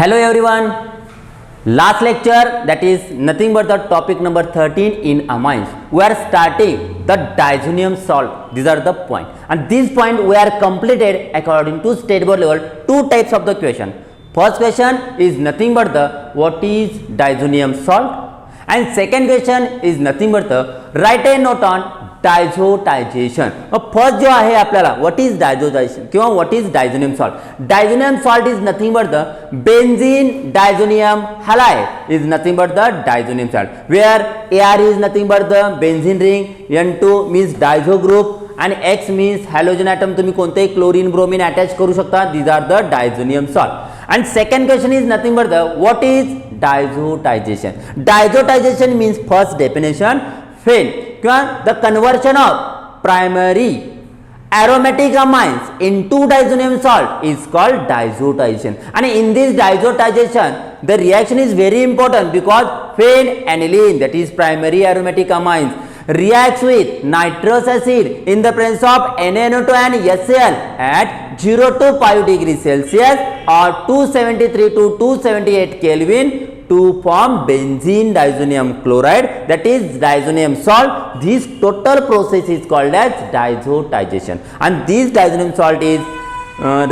Hello everyone. Last lecture, that is nothing but the topic number 13 in amines. We are starting the diazonium salt. These are the point, and this point we are completed according to state board level. Two types of the question. First question is nothing but the what is diazonium salt, and second question is nothing but the write a note on diazotization. First जो आहे आपल्याला what is diazotization किंवा what is diazonium salt. Diazonium salt is nothing but the benzene diazonium halide is nothing but the diazonium salt, where AR is nothing but the benzene ring, N2 means diazo group आणि X means halogen atom. तुम्ही कोणतेही chlorine bromine attach करू शकता. These are the diazonium salt. And second question is nothing but the what is diazotization. Diazotization means first definition fail किंवा the conversion of primary aromatic amines into diazonium salt is called diazotization. And in this diazotization the reaction is very important because phenaniline, that is primary aromatic amines, reacts with nitrous acid in the presence of NaNO2 and HCl at 0 to 5 degrees Celsius or 273 to 278 Kelvin to form benzene diazonium chloride, that is diazonium salt. This total process is called as diazotization, and this diazonium salt is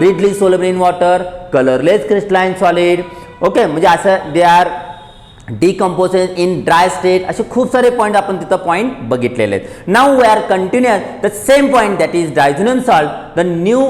readily soluble in water, colorless crystalline solid. Okay, म्हणजे असं they are decomposed in dry state. असे खूप सारे point आपण तिथं point बघितलेले आहेत. Now we are continuous the same point, that is diazonium salt. The new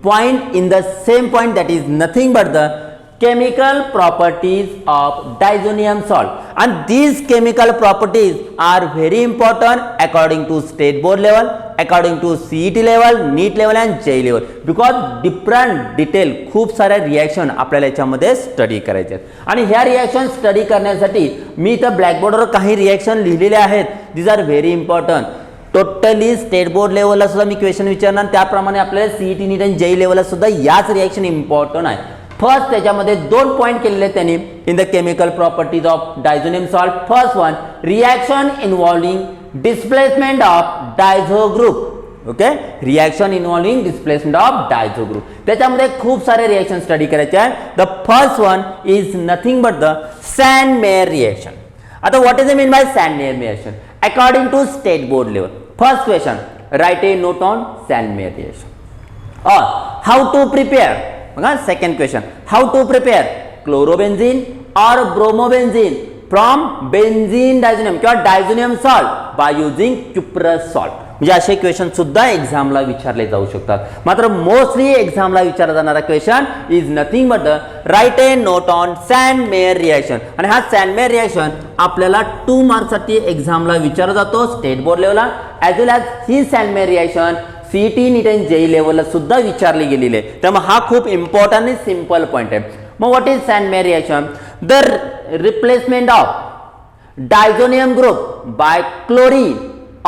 point in the same point, that is nothing but the chemical properties of diazonium salt, and these chemical properties are very important according to state board level, according to CET level, NEET level and JEE level, because different detail खूप साऱ्या reaction आपल्याला याच्यामध्ये study करायचे आहेत. आणि ह्या reaction study करण्यासाठी मी इथं ब्लॅकबोर्डवर काही रिएक्शन लिहिलेले आहेत. These are very important. Totally state board लेवलला सुद्धा मी क्वेश्चन विचारणार, त्याप्रमाणे आपल्याला CET NEET आणि JEE लेवलला सुद्धा याच रिएक्शन इम्पॉर्टंट आहे. फर्स्ट त्याच्यामध्ये दोन पॉइंट केलेले त्यांनी in the chemical properties of diazonium salt. First one, reaction involving displacement of diazo group. Okay, reaction involving displacement of diazo group. त्याच्यामध्ये खूप सारे रिएक्शन स्टडी करायचे आहे. The first one is nothing but the Sandmeyer reaction. आता what is the mean by Sandmeyer reaction according to state board level. First question, write a note on Sandmeyer reaction और how to prepare. Second question, how to prepare chlorobenzene or bromobenzene from benzene diazonium किंवा diazonium salt by using cuprous salt. म्हणजे असे question सुद्धा एक्झामला विचारले जाऊ शकतात. मात्र mostly एक्झामला विचारला जाणारा question is nothing but the right a note on Sandmeyer reaction. आणि हा सॅन मेयर रिएक्शन आपल्याला 2 मार्क्ससाठी एक्झामला विचारला जातो स्टेट बोर्ड लेवलला, as well as he San mayor reaction CET NEET आणि JEE लेवलला सुद्धा विचारली गेलेली आहे. त्यामुळे हा खूप इम्पॉर्टंट आणि सिंपल पॉइंट आहे. मग what is Sandmeyer reaction? The replacement of diazonium group by chlorine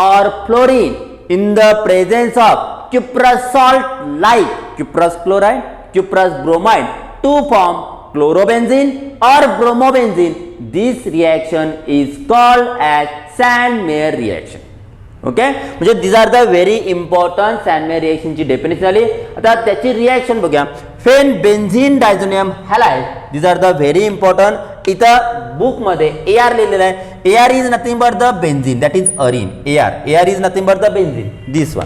और fluorine in the presence of cuprous salt like cuprous chloride, cuprous bromide to form chlorobenzene or bromobenzene. This reaction is called as sand Meyer reaction. Okay, म्हणजे these are the very important Sandmeyer रिएक्शनची definition झाली. आता त्याची reaction बघूया. फेन benzene diazonium halide, these are the very important. इथं book मध्ये AR लिहिलेलं आहे. AR is nothing but the benzene, that is arene. AR is nothing but the benzene. This one,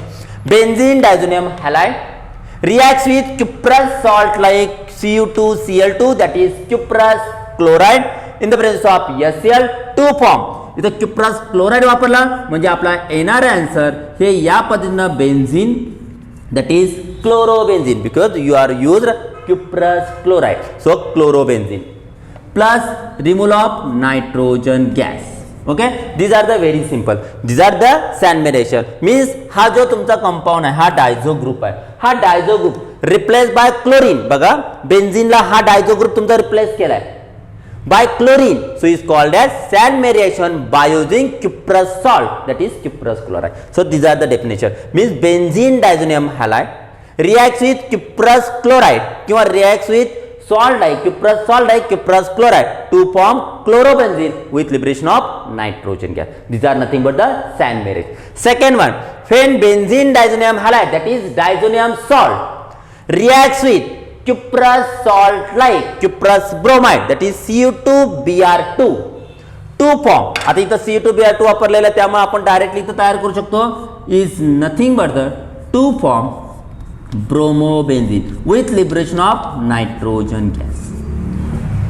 benzene diazonium halide reacts with cuprous salt like Cu2Cl2, that is cuprous chloride in the presence of HCl to form. इथं cuprous chloride वापरला म्हणजे आपला येणारे answer हे या पद्धतीनं benzene, that is chlorobenzene, because you are use cuprous chloride. So chlorobenzene plus removal of nitrogen gas. Okay, these are the very simple. These are the Sandmeyer reaction. Means हा जो तुमचा compound आहे हा डायझो group आहे. हा डायझो group replace by chlorine. बघा, बेन्झीनला हा डायझो group तुमचा रिप्लेस केलाय by chlorine, so is called as sand Meyer reaction by using cuprous salt, that is cuprous chloride. So these are the definition. Means benzene diazonium halide reacts with cuprous chloride किंवा reacts with salt like cuprous chloride to form chlorobenzene with liberation of nitrogen gas. These are nothing but the sand Meyer reaction. Second one, when benzene diazonium halide, that is diazonium salt, reacts with cuprous salt like cuprous bromide, that is Cu2Br2 to form. आता इथं Cu2Br2 वापरलेलं आहे, त्यामुळे आपण directly इथं तयार करू शकतो is nothing but the two form bromobenzene with liberation of nitrogen gas.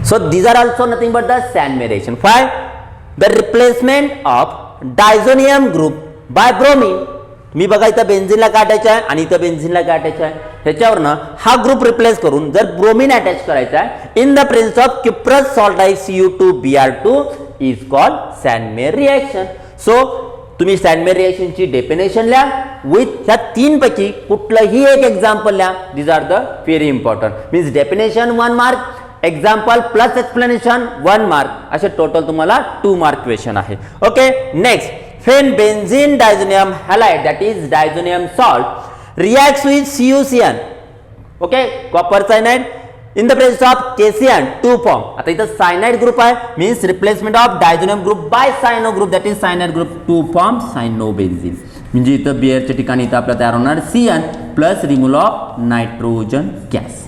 So these are also nothing but the Sandmeyer reaction. Why? The replacement of diazonium group by bromine. मी बघा इथं बेन्झिनला काटायचं आहे आणि इथं बेन्झिनला काटायचं आहे, ह्याच्यावरनं हा ग्रुप रिप्लेस करून जर bromine attach करायचा आहे in the presence of cuprous salt like Cu2Br2 is called Sandmeyer reaction. So तुम्ही सॅन्डमेयर रिएक्शनची डेफिनेशन लिहा विथ ह्या तीन पैकी कुठलंही एक एक्झाम्पल लिहा. These are the very important. Means definition 1 mark, example plus explanation 1 mark, असे टोटल तुम्हाला 2 मार्क क्वेश्चन आहे. Okay, next, when benzene diazonium halide, that is diazonium salt, reacts with CuCN, okay, copper cyanide in the presence of KCN to form. आता इथं cyanide group आहे, means replacement of diazonium group by cyano group, that is cyanide group to form cyanobenzene. म्हणजे इथं बेअरच्या ठिकाणी इथं आपल्याला तयार होणार CN plus removal of nitrogen gas.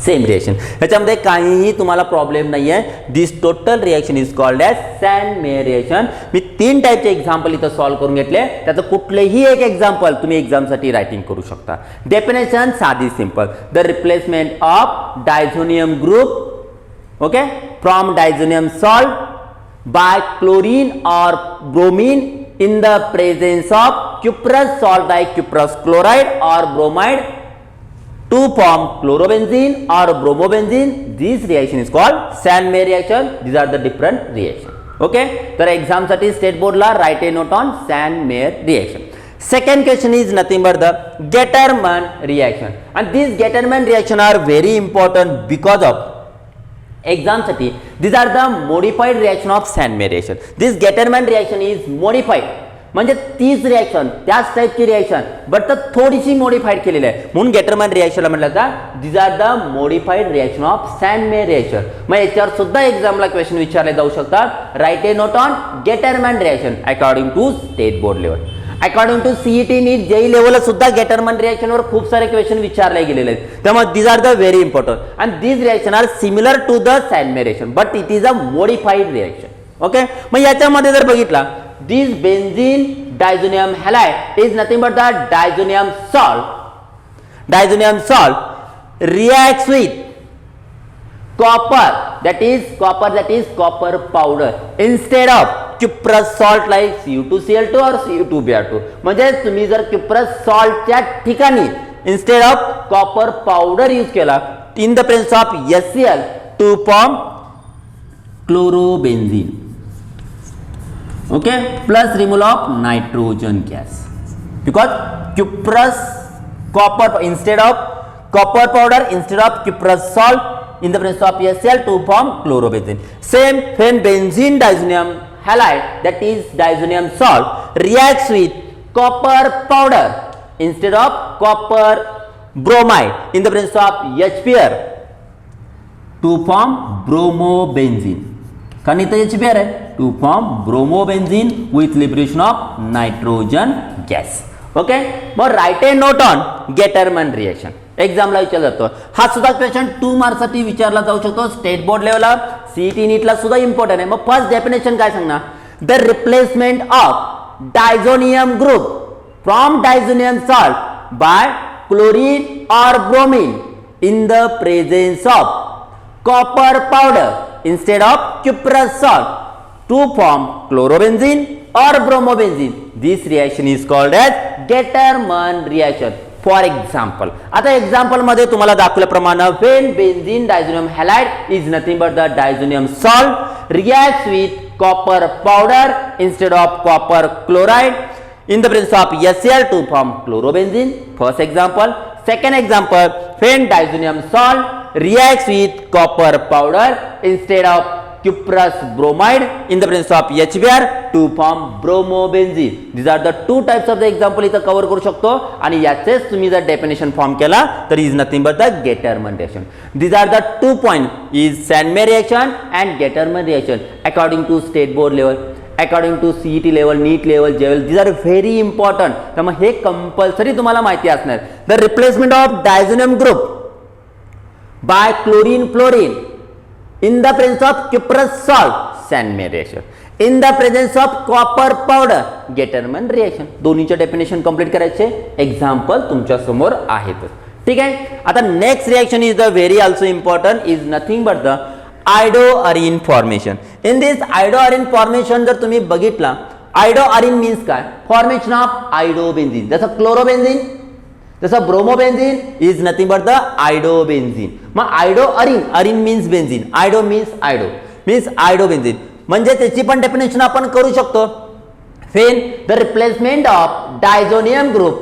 Same reaction, ह्याच्यामध्ये काहीही तुम्हाला प्रॉब्लेम नाही आहे. This total reaction is called as Sandmeyer reaction. मी 3 टाईपचे एक्झाम्पल इथं सॉल्व्ह करून घेतले, त्याचं कुठलेही एक एक्झाम्पल तुम्ही एक्झामसाठी रायटिंग करू शकता. डेफिनेशन साधी simple, the replacement of diazonium group, okay, from diazonium salt by chlorine और bromine in the presence of cuprous salt like cuprous chloride or bromide to form chlorobenzene or bromobenzene. This reaction is called Sandmeyer reaction. These are the different reaction. Okay, तर exam साठी state बोर्डला write a note on Sandmeyer reaction. Second question is nothing but the Getterman reaction, and these Getterman reaction are very important because of exam साठी. These are the modified reaction of Sandmeyer reaction. This Getterman reaction is modified, म्हणजे तीच reaction, त्याच टाईपची reaction, but तर थोडीशी modified केलेली आहे, म्हणून गेटरमॅन रिएक्शनला म्हटलं जातं these are the modified reaction of Sandmeyer reaction. मग याच्यावर सुद्धा एक्झामला क्वेश्चन विचारले जाऊ शकतात. Write a note on Gattermann reaction according to state board level. According to CET NEET JEE लेवलला सुद्धा गेटरमॅन रिएक्शनवर खूप सारे क्वेश्चन विचारले गेलेले आहेत. त्यामुळे these are the very important, and these reaction are similar to the Sandmeyer reaction, but it is a modified reaction. Okay, मग याच्यामध्ये जर बघितला, this benzene diazonium halide is nothing but the diazonium salt. Diazonium salt reacts with copper, that is copper powder instead of cuprous salt like Cu2Cl2 or Cu2Br2. म्हणजे तुम्ही जर cuprous salt च्या ठिकाणी instead of copper powder use केला in the presence of HCl to form chlorobenzene, okay, plus removal of nitrogen gas, because cuprous copper instead of copper powder instead of cuprous salt in the presence of HCl to form chlorobenzene. Same when benzene diazonium halide, that is diazonium salt, reacts with copper powder instead of copper bromide in the presence of HBr to form bromobenzene. कारण इथं HBr आहे, to form bromobenzene with liberation of nitrogen gas. Okay, मग write a note on Gattermann reaction. एक्झामला विचारला जातो, हा सुद्धा question 2 मार्क्ससाठी विचारला जाऊ शकतो. स्टेट बोर्ड लेवलला, सीईटी नीटला सुद्धा इम्पॉर्टंट आहे. मग फर्स्ट डेफिनेशन काय सांगणार, the replacement of diazonium group from diazonium salt by chlorine और bromine in the presence of copper powder instead of cuprous salt to form chlorobenzene or bromobenzene. This reaction is called as Getterman reaction. For example, आता example मध्ये तुम्हाला दाखवल्याप्रमाणे when benzene diazonium halide is nothing but the diazonium salt reacts with copper powder instead of copper chloride in the presence of HCl to form chlorobenzene. First example. Second example, when diazonium salt reacts with copper powder instead of cuprous bromide in the presence of HBr to form bromobenzene. These are the 2 types of the example इथं cover करू शकतो, आणि याचेच तुम्ही जर definition form केला तर is nothing but the Gattermann reaction. These are the 2 points is Sandmeyer reaction and Getterman reaction according to state board level, according to CET level, NEET level, JEE level. These are very important. त्यामुळे हे compulsory तुम्हाला माहिती असणार. The replacement of diazonium group by chlorine fluorine in the presence of cuprous salt, Sandman reaction. In the presence of copper powder, Getterman reaction. दोन्हीचे definition complete करायचे. Example तुमच्या समोर आहेतच. ठीक आहे. आता next reaction is the very also important, is nothing but the iodoarene formation. In this iodoarene formation जर तुम्ही बघितला, आयोडोअरिन मीन्स काय? Formation of iodobenzene. जसं क्लोरोबेन्झीन, जसं bromobenzene is nothing but the iodobenzene. मग iodoarene, arene means benzene, iodo means iodobenzene. म्हणजे त्याची पण डेफिनेशन आपण करू शकतो. When the replacement of diazonium group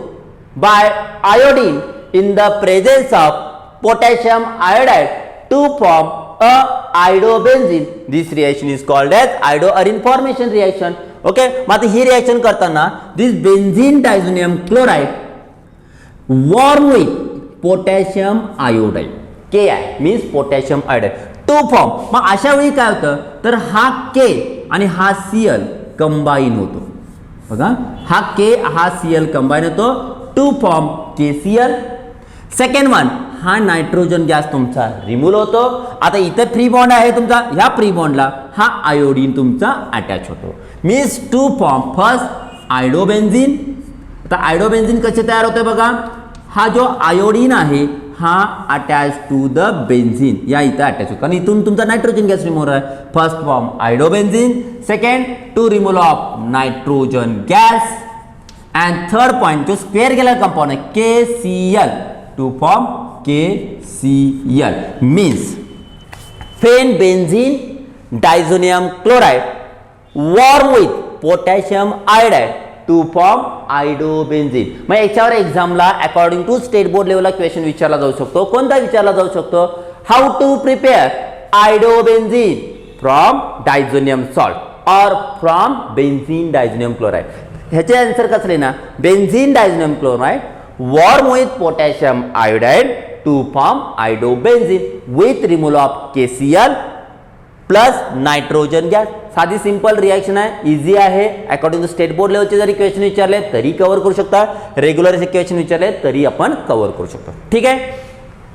bye iodine in the presence of potassium iodide to form a iodobenzene, this reaction is called as iodoarin formation reaction. Okay, मग ही reaction करताना this benzene diazonium chloride warm with potassium iodide, Ki means potassium iodide to form. मग अशा वेळी काय होतं, तर हा K आणि हा Cl कंबाईन होतो. बघा, हा K हा Cl कंबाईन होतो to form KCl. Second one, हा नायट्रोजन गॅस तुमचा रिमूव्ह होतो. आता इथे फ्री बॉन्ड आहे तुमचा, ह्या फ्री बॉन्डला हा आयोडीन तुमचा अटॅच होतो. Means to form first iodobenzene. आता आयोडोबेन्झीन कसे तयार होते बघा, हा जो आयोडीन आहे हा अटॅच टू द बेन्झीन, या इथं अटॅच होतो, कारण इथून तुमचा नायट्रोजन गॅस रिमूव्ह आहे. First form iodobenzene, second to remove of nitrogen gas, and third point जो स्क्वेअर केलेला कंपाऊंड आहे KCl to form KCl, means when benzene diazonium chloride warm with potassium iodide to form iodobenzene. मग याच्यावर एक्झामला according to state board लेवलला question विचारला जाऊ शकतो. कोणता विचारला जाऊ शकतो? How to prepare iodobenzene from diazonium salt और फ्रॉम बेन्झीन डायझोनियम क्लोराइड. ह्याचे आन्सर कसले ना, benzene diazonium chloride warm with potassium iodide to form iodobenzene with removal of KCl plus nitrogen gas. साधी सिंपल रिएक्शन आहे, easy आहे. According to state board लेवलचे जरी question विचारले तरी कव्हर करू शकता, रेग्युलर क्वेश्चन विचारले तरी आपण कव्हर करू शकतो. ठीक आहे.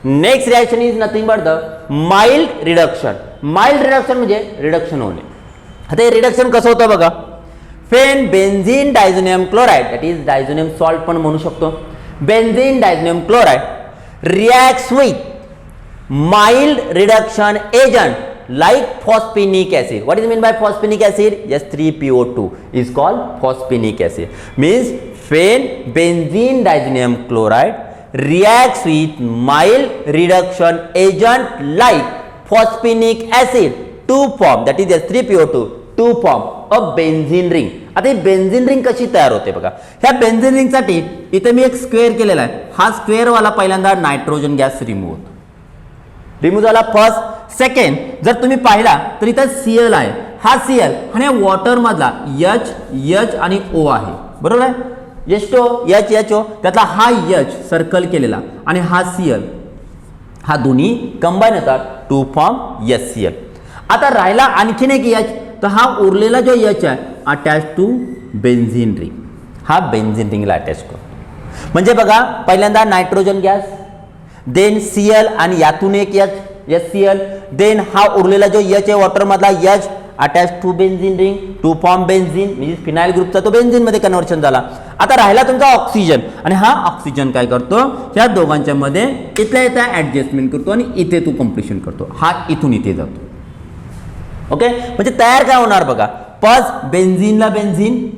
Next reaction is nothing but the mild reduction. Mild reduction म्हणजे रिडक्शन होणे. आता हे रिडक्शन कसं होतं बघा, फेन benzene diazonium chloride, that is diazonium salt पण म्हणू शकतो. Benzene diazonium chloride reacts with mild reduction agent like phosphenic acid. What is mean by phosphenic acid? Yes, 3PO2 is called phosphenic acid. Means when benzene diazonium chloride reacts with mild reduction agent like phosphenic acid to form, that is 3PO2 to form a benzene ring. आता ही benzene ring कशी तयार होते बघा. ह्या benzene ring साठी इथे मी एक square केलेला आहे. हा स्क्वेअर वाला पहिल्यांदा नायट्रोजन गॅस रिमूव्ह होतो, रिमूव्ह झाला फर्स्ट. सेकंड जर तुम्ही पाहिला तर इथे Cl आहे, हा Cl आणि वॉटर मधला H आणि O आहे, बरोबर आहे. HO त्यातला हा H सर्कल केलेला आणि हा Cl, हा दोन्ही कंबाईन होतात टू फॉर्म HCl. आता राहिला आणखीन एक H, तर हा उरलेला जो H आहे अटॅच टू बेन्झीन रिंग, हा बेन्झीन रिंगला अटॅच करतो. म्हणजे बघा, पहिल्यांदा नायट्रोजन गॅस, देन Cl आणि यातून एक HCl, देन हा उरलेला जो H आहे वॉटर मधला H attach to benzene ring to form benzene, म्हणजे फिनाइल ग्रुपचा तो बेन्झीन मध्ये कन्व्हर्शन झाला. आता राहिला तुमचा ऑक्सिजन, आणि हा ऑक्सिजन काय करतो, या दोघांच्या मध्ये इथल्या इथं ऍडजस्टमेंट करतो आणि इथे तू कम्प्लिशन करतो. हा इथून इथे जातो. ओके, म्हणजे तयार काय होणार बघा, फर्स्ट बेन्झीनला बेन्झीन,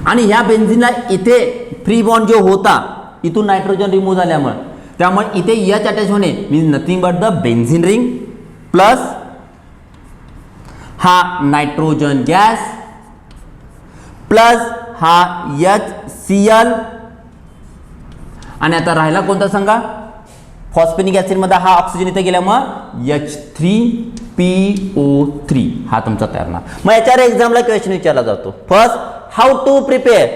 आणि ह्या बेन्झीनला इथे फ्री बॉन्ड जो होता इथून नायट्रोजन रिमूव्ह झाल्यामुळे, त्यामुळे इथे H अटॅच होणे means nothing but the benzene ring plus हा नायट्रोजन गॅस प्लस हा HCl, आणि आता राहिला कोणता सांगा, फॉस्फेनिक ऍसिड मध्ये हा ऑक्सिजन इथे गेल्यामुळे H3PO3 हा तुमचा तयार होणार. मग याच्यावर एक्झामला क्वेश्चन विचारला जातो. First, how to prepare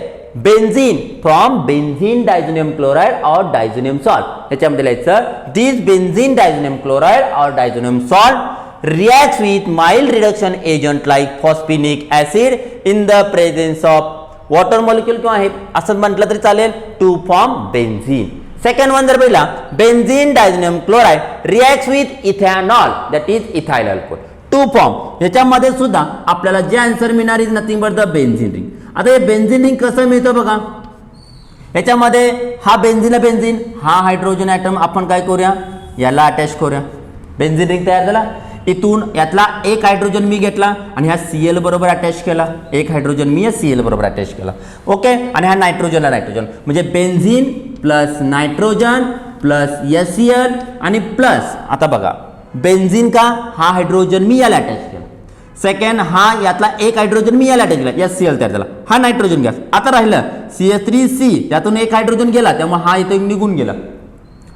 benzene from benzene diazonium chloride or diazonium salt. याच्यामध्ये लिहायचं, this benzene diazonium chloride or diazonium salt reacts with mild reduction agent like phosphenic acid in the presence of water molecule किंवा आहे असं म्हटलं तरी चालेल to form benzene. Second one जर पहिला benzene diazonium chloride reacts with ethanol that is ethyl alcohol to form. ह्याच्यामध्ये सुद्धा आपल्याला जे आन्सर मिळणार is nothing but the benzene ring. आता हे बेन्झीन रिंग कसं मिळतं बघा. याच्यामध्ये हा बेन्झीनला बेन्झीन हा हायड्रोजन ॲटम आपण काय करूया याला अटॅच करूया. बेन्झीन रिंग तयार झाला. इथून यातला एक हायड्रोजन मी घेतला आणि हा Cl बरोबर अटॅच केला. एक हायड्रोजन मी या Cl बरोबर अटॅच केला. ओके. आणि हा नायट्रोजनला नायट्रोजन म्हणजे benzene plus nitrogen plus Cl आणि प्लस आता बघा बेन्झीन का हा हायड्रोजन मी याला अटॅच केला. सेकंड हा यातला एक हायड्रोजन मी याला अटॅच केला Cl तयार झाला. हा नायट्रोजन गॅस. आता राहिलं CH3C त्यातून एक हायड्रोजन गेला त्यामुळे हा इथे निघून गेला.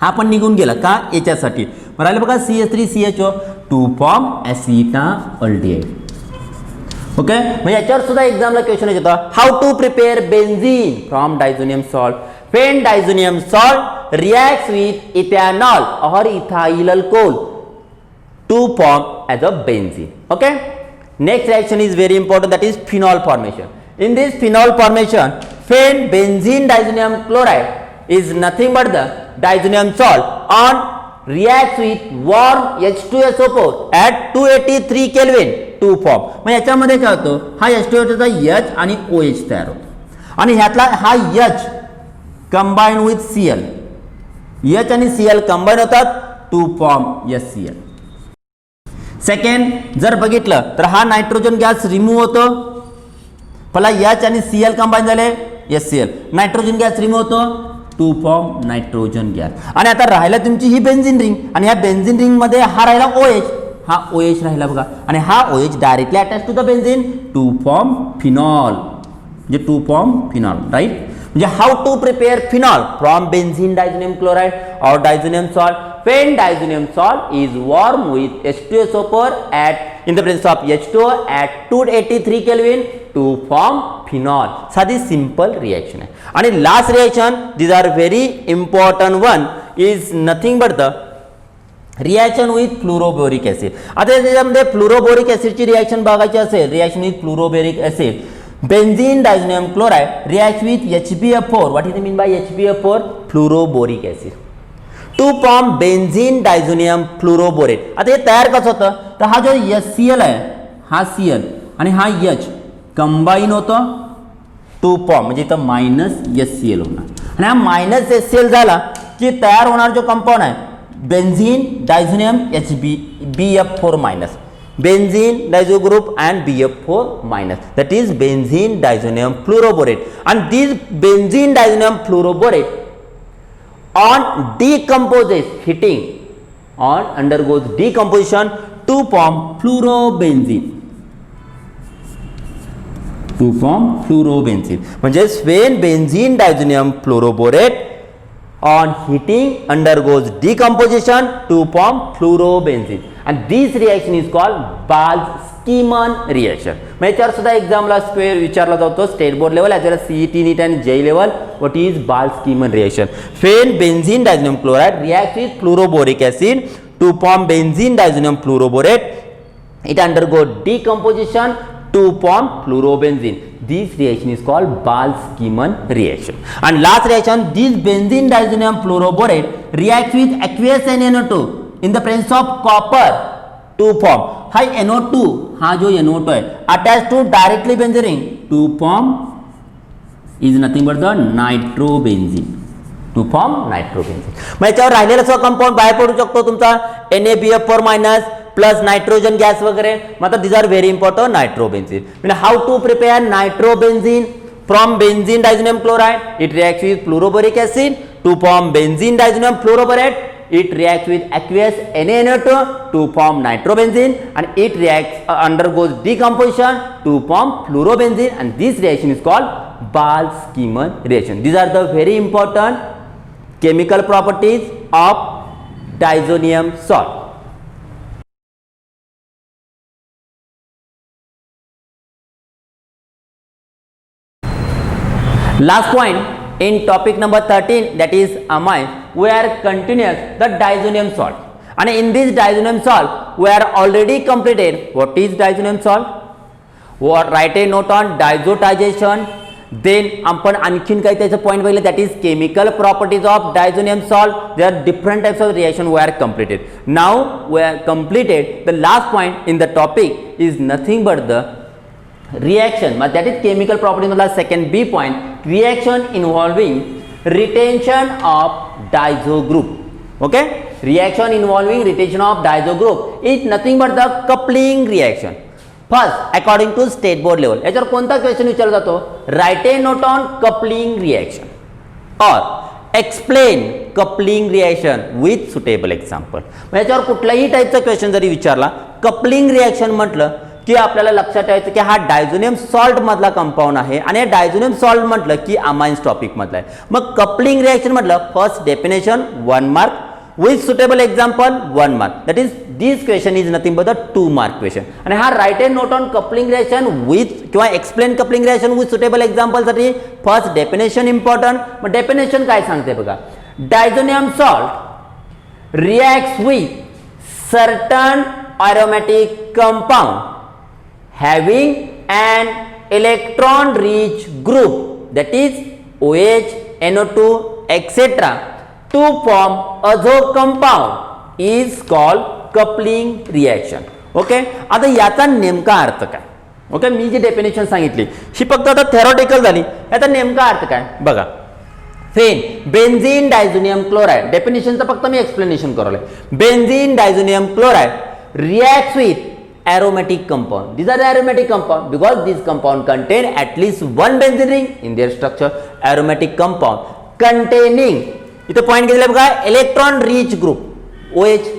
हा पण निघून गेला का याच्यासाठी. राहिलं बघा CH3CHO to form acetaldehyde. Okay. मग याच्यावर सुद्धा एक्झामला क्वेश्चन येतो how to prepare benzene from diazonium salt when diazonium salt reacts with ethanol और ethyl alcohol to form as a benzene. Okay. Next reaction is very important, that is phenol formation. In this phenol formation, when benzene diazonium chloride is nothing but the diazonium salt on reacts with warm H2SO4 at 283 Kelvin to form. मग याच्यामध्ये काय होतं हा H2SO चा H आणि OH तयार होतो आणि ह्यातला हा H combine with Cl. H आणि Cl कंबाईन होतात टू फॉर्म HCl. सेकंड जर बघितलं तर हा नायट्रोजन गॅस रिमूव्ह होतो. पहिला H आणि Cl कंबाईन झाले HCl. नायट्रोजन गॅस रिमूव्ह होतो टू फॉर्म नायट्रोजन गॅस. आणि आता राहिला तुमची ही बेन्झीन रिंग आणि ह्या बेन्झीन रिंग मध्ये हा राहिला OH. हा OH राहिला बघा आणि हा OH directly attach to the benzene to form phenol म्हणजे टू फॉर्म फिनॉल राईट. म्हणजे how to prepare phenol from benzene diazonium chloride और diazonium salt when diazonium salt is warm with H2SO4 at in the presence of H2O at 283 Kelvin to form phenol. साधी simple reaction आहे. आणि last reaction, these are very important one, is nothing but the reaction with fluoroboric acid. आता त्याच्यामध्ये fluoroboric ॲसिडची reaction बघायची असेल reaction with fluoroboric acid benzene diazonium chloride react with HbF4. What is the mean by HbF4? Fluoroboric acid to form benzene diazonium fluoroborate. आता हे तयार कसं होतं तर हा जो HCl आहे हा Cl आणि हा H कंबाईन होतं टू फॉर्म म्हणजे इथं मायनस HCl होणार आणि हा मायनस HCl झाला की तयार होणार जो कंपाऊंड आहे benzene diazonium BF4 minus benzene diazo group and BF4 minus that is benzene diazonium fluoroborate. आणि this benzene diazonium fluoroborate on decomposes heating on undergoes decomposition to form fluorobenzene म्हणजे when benzene diazonium fluoroborate on heating undergoes decomposition to form fluorobenzene and this reaction is called Balz-Kieman reaction. मग याच्यावर सुद्धा एक्झामला स्क्वेअर विचारला जातो state board level as well as CET NEET and JEE level. What is Balz-Kieman reaction? When benzene diazonium chloride reacts with fluoroboric acid to form benzene diazonium fluoroborate, it undergoes decomposition to form fluorobenzene. This reaction is called Balz-Kieman reaction. And last reaction, this benzene diazonium fluoroborate reacts with aqueous NaNO2 in the presence of copper to form. हा NO2 हा जो NO2 आहे attach to directly benzene ring to form is nothing but the nitrobenzene to form nitrobenzene. मग याच्यावर राहिलेला compound बाहेर पडू शकतो तुमचा NaBF4 minus plus nitrogen gas वगैरे. मग आता this are very important nitrobenzene. म्हणजे how to prepare nitrobenzene from benzene diazonium chloride it reacts with fluoroboric acid to form benzene diazonium fluoroborate. It reacts with aqueous NaNO2 to form nitrobenzene and it undergoes decomposition to form fluorobenzene and this reaction is called Balz-Kieman reaction. These are the very important chemical properties of diazonium salt. Last point in topic number 13, that is amines, we are continuous the diazonium salt and in this diazonium salt we are already completed what is diazonium salt. Write a note on diazotization, then आपण आणखीन काही त्याचं point बघितलं, that is chemical properties of diazonium salt. They are different types of reaction we are completed. Now we are completed the last point in the topic is nothing but the reaction, but that is chemical property मधला second B point, reaction involving retention of diazo group. Okay, reaction involving retention of diazo group is nothing but the coupling reaction. First according to state board level याच्यावर कोणता question विचारला जातो, write a note on coupling reaction or explain coupling reaction with suitable example. याच्यावर कुठल्याही टाईपचा question जरी विचारला, coupling reaction म्हटलं की आपल्याला लक्षात ठेवायचं की हा डायझोनियम सॉल्ट मधला कंपाऊंड आहे आणि डायझोनियम सॉल्ट म्हटलं की अमाइन्स टॉपिक मधला आहे. मग कपलिंग रिएक्शन म्हटलं first definition 1 mark with suitable example 1 mark. That is, this question is nothing but a 2 mark question. आणि हा write a note on coupling reaction with किंवा explain coupling reaction with suitable example साठी first definition important. मग definition काय सांगते बघा, diazonium salt reacts with certain aromatic compound having an electron rich group, that is OH, NO2 etc. to form azo compound is called coupling reaction. Okay, आता याचा नेमका अर्थ काय. ओके, मी जी definition सांगितली ही फक्त आता थेरॉटिकल झाली, याचा नेमका अर्थ काय बघा. फेन बेन्झीन डायझोनियम क्लोराइड, डेफिनेशनचं फक्त मी एक्सप्लेनेशन करवलंय. Benzene diazonium chloride reacts with aromatic compound. These are the aromatic compound because these compound contain at least one benzene ring in their structure. Aromatic compound containing, इथे point घेतला बघा, electron rich group OH,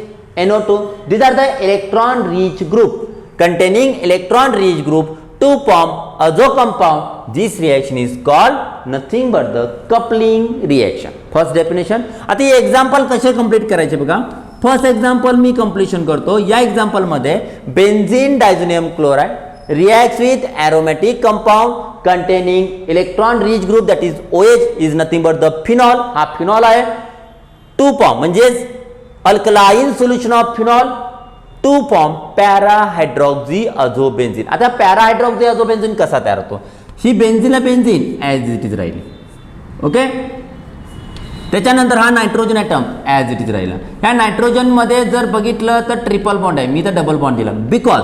NO2. These are the electron rich group containing electron rich group to form azo compound. This reaction is called nothing but the coupling reaction. First definition. आता हे example कसे complete करायचे बघा. First example मी completion करतो. या example मध्ये benzene diazonium chloride reacts with aromatic compound containing electron rich group, that is OH is nothing but the phenol. हा phenol आहे. to form म्हणजेच alkaline solution of phenol to form parahydroxy azobenzene. आता parahydroxy azobenzene कसा तयार होतो, ही बेन्झीनला benzene as it is राहिली. ओके, त्याच्यानंतर हा nitrogen atom as it is राहिला. ह्या नायट्रोजनमध्ये जर बघितलं तर ट्रिपल बॉन्ड आहे, मी तर डबल बॉन्ड दिला बिकॉज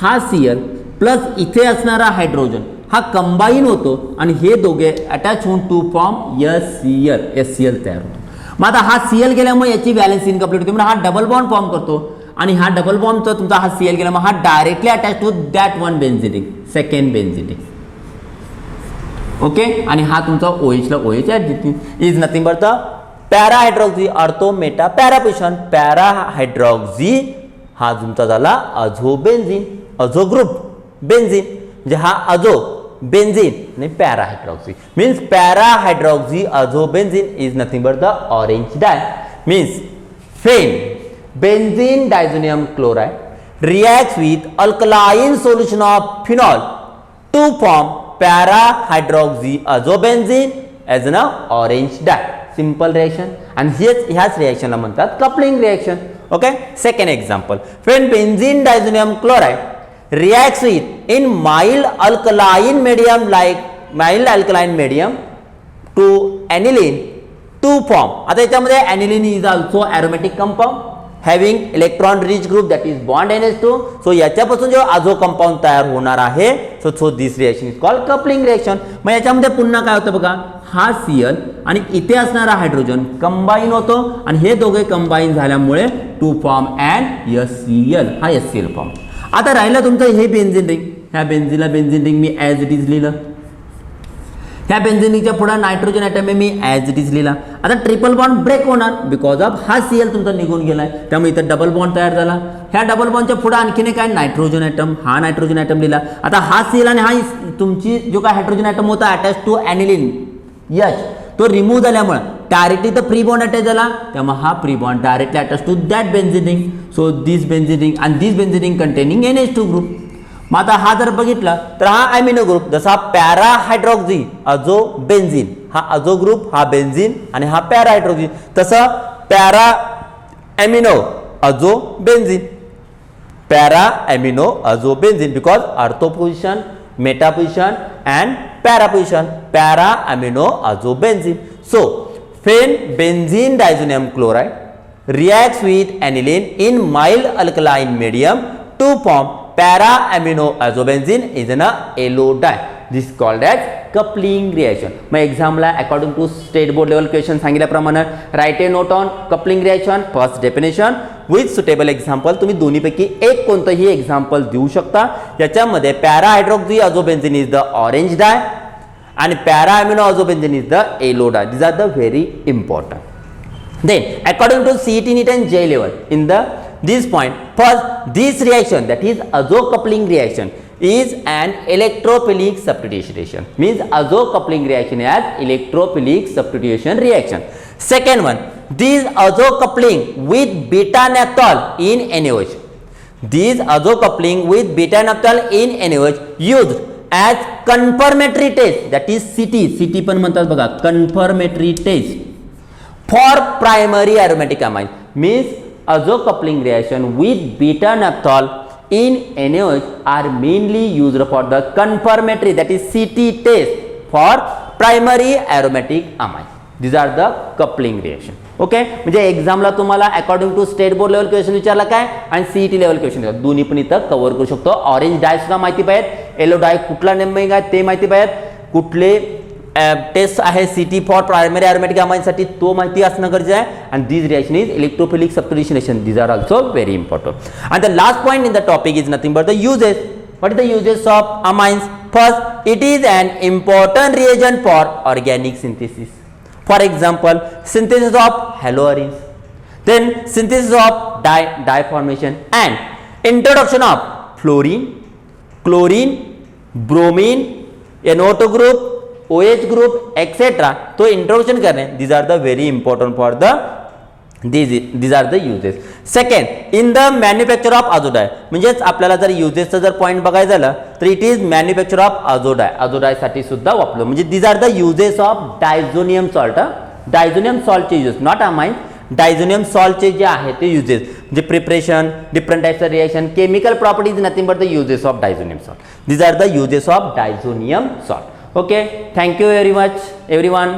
हा Cl प्लस इथे असणारा हायड्रोजन हा कंबाईन होतो आणि हे दोघे अटॅच होऊन टू फॉर्म HCl तयार होतो. मग आता हा Cl गेल्यामुळे याची व्हॅलेन्स इनकम्प्लीट होते, म्हणजे हा डबल बॉन्ड फॉर्म करतो आणि हा डबल बॉन्डचा तुमचा हा Cl गेला, मग हा directly attach to that one benzene ring, second benzene ring. Okay, आणि हा तुमचा OH ला OH is nothing but the parahydroxy ortho meta para position. Parahydroxy हा तुमचा झाला अझोबेन्झीन, अझो ग्रुप बेन्झीन, म्हणजे हा अझो बेन्झीन आणि parahydroxy means parahydroxy azobenzene is nothing but the orange dye. Means फेन benzene diazonium chloride reacts with alkaline solution of phenol to form para-hydroxy azobenzene as an orange dye. Simple reaction and ह्याच रिएक्शनला म्हणतात coupling reaction. Okay, second example, when benzene diazonium chloride reacts with in mild alkaline medium to aniline to form. आता याच्यामध्ये aniline is also aromatic compound having electron rich group, that is bond NH2. So याच्यापासून जो आझो compound तयार होणार आहे, so this reaction is called coupling reaction. मग याच्यामध्ये पुन्हा काय होतं बघा, हा Cl आणि इथे असणारा हायड्रोजन कंबाईन होतो आणि हे दोघे कंबाईन झाल्यामुळे टू फॉर्म अँड HCl, हा HCl फॉर्म. आता राहिलं तुमचं हे बेन्झीन रिंग, ह्या बेन्झीनला बेन्झीन रिंग मी ॲज इट इज लिहिलं. ह्या बेन्झीनच्या पुढे नायट्रोजन ॲटम मी ॲज इट इज लिहिला. आता ट्रिपल बॉन्ड ब्रेक होणार बिकॉज ऑफ हा Cl तुमचा निघून गेलाय, त्यामुळे इथं डबल बॉन्ड तयार झाला. ह्या डबल बॉन्डच्या पुढे आणखीन काय नायट्रोजन ॲटम, हा नायट्रोजन ॲटम लिहिला. आता हा Cl आणि हा तुमची जो काय हायड्रोजन ॲटम होता अटॅच टू ॲनिलिन H, तो रिमूव्ह झाल्यामुळे डायरेक्टली तर फ्री बॉन्ड अटॅच झाला, त्यामुळे हा free bond directly attach to that benzene ring. So this benzene ring and this benzene ring containing NH2 group. मग आता हा जर बघितला तर हा अमिनो ग्रुप, जसा पॅराहायड्रॉक्सी अझो बेन्झीन, हा अझो ग्रुप, हा बेन्झीन आणि हा पॅराहायड्रॉक्सी, तसं para amino azo benzene, para amino azo benzene because ortho position, meta position and para position, para amino azobenzene. So benzene diazonium chloride reacts with aniline in mild alkaline medium to form para amino azobenzene is an halide. This is called as coupling reaction. मग एक्झामला according to state board level question सांगितल्याप्रमाणे write a note on coupling reaction first definition with suitable example. तुम्ही दोन्हीपैकी एक कोणतंही example देऊ शकता. याच्यामध्ये para hydroxy azobenzene is the orange dye and para amino azobenzene is the halide. These are the very important. Then according to CET NEET and J level in the this point, first this reaction that is azo coupling reaction is an electrophilic substitution, means azo coupling reaction as electrophilic substitution reaction. Second one, this azo coupling with beta naphthol in NaOH, this azo coupling with beta naphthol in NaOH used as confirmatory test, that is CT पण म्हणतात बघा, confirmatory test for primary aromatic amines, means azo coupling reaction with beta naphthol in NaOH are mainly used for the confirmatory, that is CT test for primary aromatic amines. These are the coupling reaction. Okay, म्हणजे एक्झामला तुम्हाला according to state board level question विचारला काय आणि CET level question दोन्ही पण इथं cover करू शकतो. ऑरेंज डाय सुद्धा माहिती पाहिजे, येलो डाय कुठला नेमकं आहे ते माहिती पाहिजे, कुठले टेस्ट आहे सीटी फॉर प्रायमरी अरोमॅटिक अमाइनसाठी तो माहिती असणं गरजेचं आहे. आणि this reaction is electrophilic substitution reaction. This are also very important. आणि the last point in the topic is nothing but the uses. What is the uses of amines? First, it is an important reagent for organic synthesis. For example, synthesis of haloarenes, then synthesis of dye formation and introduction of fluorine, chlorine, bromine, NO2 group, OH group, etc. तो introduction करने, these are the very important for the these are the uses. Second, in the manufacture of azodye, म्हणजेच आपल्याला जर युजेसचं जर point बघायचं झालं तर it is manufacture of azodye. azodye साठी सुद्धा वापरलो. म्हणजे these are the uses of diazonium salt. Diazonium सॉल्टचे युजेस, नॉट अमाइन, डायझोनियम सॉल्टचे जे आहे ते युजेस म्हणजे preparation, different types of reaction, chemical properties, nothing but the uses of diazonium salt. these are the uses of diazonium salt. Okay, thank you very much everyone.